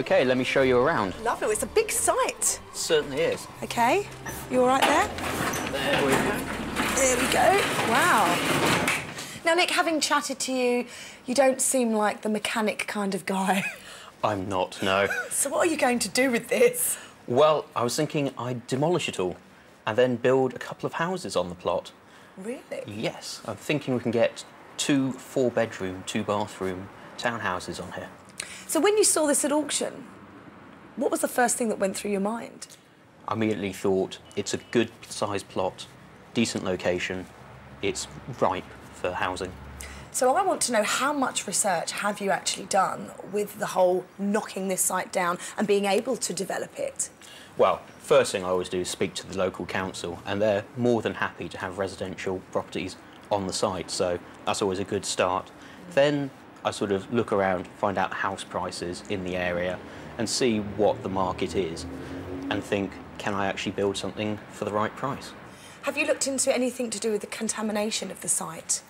OK, let me show you around. Lovely. It's a big site. It certainly is. OK. You all right there? There we go. There we go. Wow. Now, Nick, having chatted to you, you don't seem like the mechanic kind of guy. I'm not, no. So what are you going to do with this? Well, I was thinking I'd demolish it all and then build a couple of houses on the plot. Really? Yes, I'm thinking we can get 2 4-bedroom, 2-bathroom townhouses on here. So when you saw this at auction, what was the first thing that went through your mind? I immediately thought it's a good-sized plot, decent location, it's ripe for housing. So I want to know, how much research have you actually done with the whole knocking this site down and being able to develop it? Well, first thing I always do is speak to the local council, and they're more than happy to have residential properties on the site, so that's always a good start. Then I sort of look around, find out house prices in the area and see what the market is and think, can I actually build something for the right price? Have you looked into anything to do with the contamination of the site?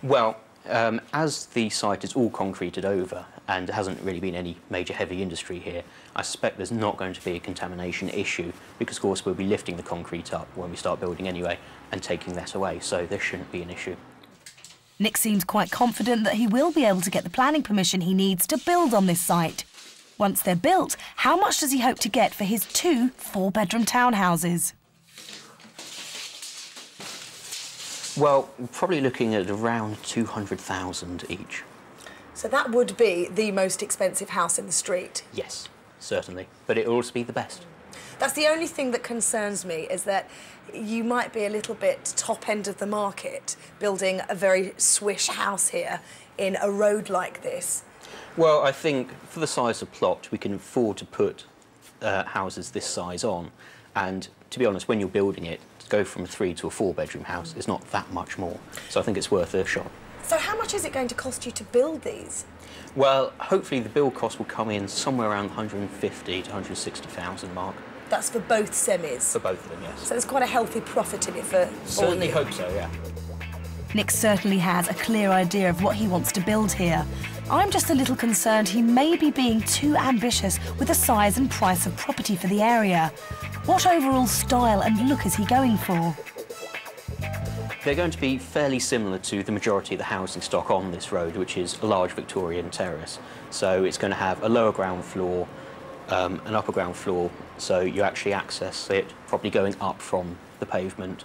Well, as the site is all concreted over and there hasn't really been any major heavy industry here, I suspect there's not going to be a contamination issue because, of course, we'll be lifting the concrete up when we start building anyway and taking that away, so there shouldn't be an issue. Nick seems quite confident that he will be able to get the planning permission he needs to build on this site. Once they're built, how much does he hope to get for his 2 4-bedroom townhouses? Well, we're probably looking at around 200,000 each. So that would be the most expensive house in the street? Yes, certainly, but it will also be the best. That's the only thing that concerns me, is that you might be a little bit top end of the market building a very swish house here in a road like this. Well, I think for the size of plot, we can afford to put houses this size on. And to be honest, when you're building it, to go from a 3 to a 4-bedroom house is not that much more. So I think it's worth a shot. So how much is it going to cost you to build these? Well, hopefully the build cost will come in somewhere around 150 to 160,000 mark. That's for both semis? For both of them, yes. So there's quite a healthy profit in it for Certainly hope so, yeah. Nick certainly has a clear idea of what he wants to build here. I'm just a little concerned he may be being too ambitious with the size and price of property for the area. What overall style and look is he going for? They're going to be fairly similar to the majority of the housing stock on this road, which is a large Victorian terrace. So it's going to have a lower ground floor, an upper ground floor, so you actually access it probably going up from the pavement,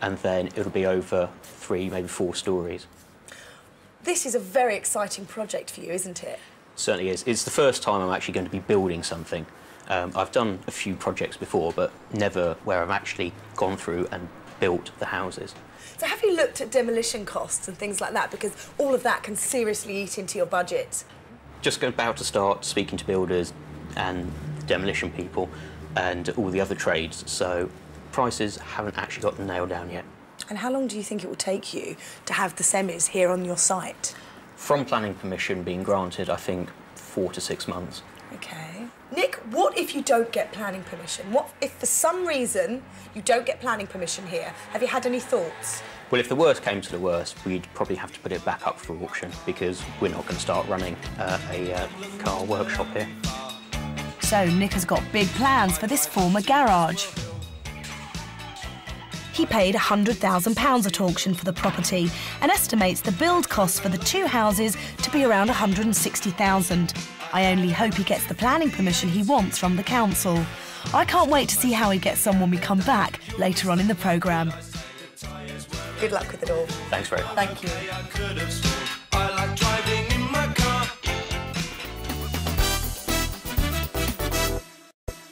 and then it'll be over 3, maybe 4 stories. This is a very exciting project for you, isn't it? Certainly is. It's the first time I'm actually going to be building something. I've done a few projects before, but never where I've actually gone through and built the houses. So have you looked at demolition costs and things like that? Because all of that can seriously eat into your budget. Just about to start speaking to builders and demolition people and all the other trades, so prices haven't actually got them nailed down yet. And how long do you think it will take you to have the semis here on your site? From planning permission being granted, I think 4 to 6 months. OK. Nick, what if you don't get planning permission? What if for some reason you don't get planning permission here? Have you had any thoughts? Well, if the worst came to the worst, we'd probably have to put it back up for auction because we're not going to start running a car workshop here. So Nick has got big plans for this former garage. He paid £100,000 at auction for the property and estimates the build cost for the 2 houses to be around £160,000. I only hope he gets the planning permission he wants from the council. I can't wait to see how he gets on when we come back later on in the programme. Good luck with it all. Thanks very much. Thank you.